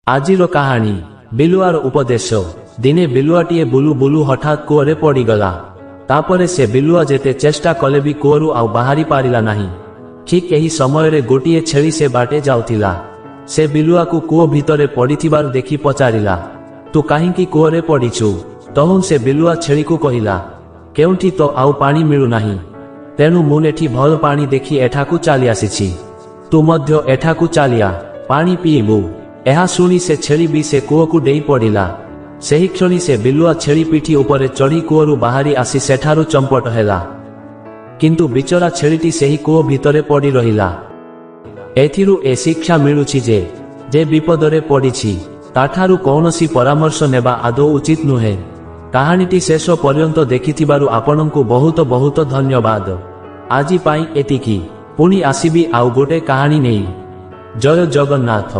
आजिर कहानी बिलुआर उपदेश। दिने बिलुआटीए बुलु बुलु हठात कूअरे पड़ीगला। तापरे से बिलुआ जेते चेष्टा कले भी कूअरु आउ बाहरी पारिला नहीं। ठीक एही समयरे गोटिए छेली से बाटे जाउथिला। से बिलुआ को कूओ भितरे पड़िथिबार देखि पचारिला, तू काहिंकी कूअरे पड़िछु? तहुं से बिलुआ छेली को कहिला, केउंठी तो आउ पानी मिलु नहीं, तेणु मु एठी भल पानी देखि एठाकू चली आसीछि। तू मध्य एठाकू चलिया पानी पीबू। एहा शुणी से छेली भी से कूओ को डेई पड़िला। सेही क्षणी से बिलुआ छेली पिठी उपरे चढ़ी कूअरु बाहरी आसी सेठारु चंपट हेला। किंतु बिचरा छेलीटी सेही कूओ भितरे पड़ी रहिला। एथिरु ए शिक्षा मिलुछि जे विपदरे पड़िछि ताठारु कौनसी परामर्श नेबा आदौ उचित नुहे। कहानीटी शेष पर्यंत देखिथिबारु आपनंकु बहुत बहुत धन्यवाद। आजि पाई एतिकी, पुणी आसीबी आउ गोटे कहानी नेई। जय जगन्नाथ।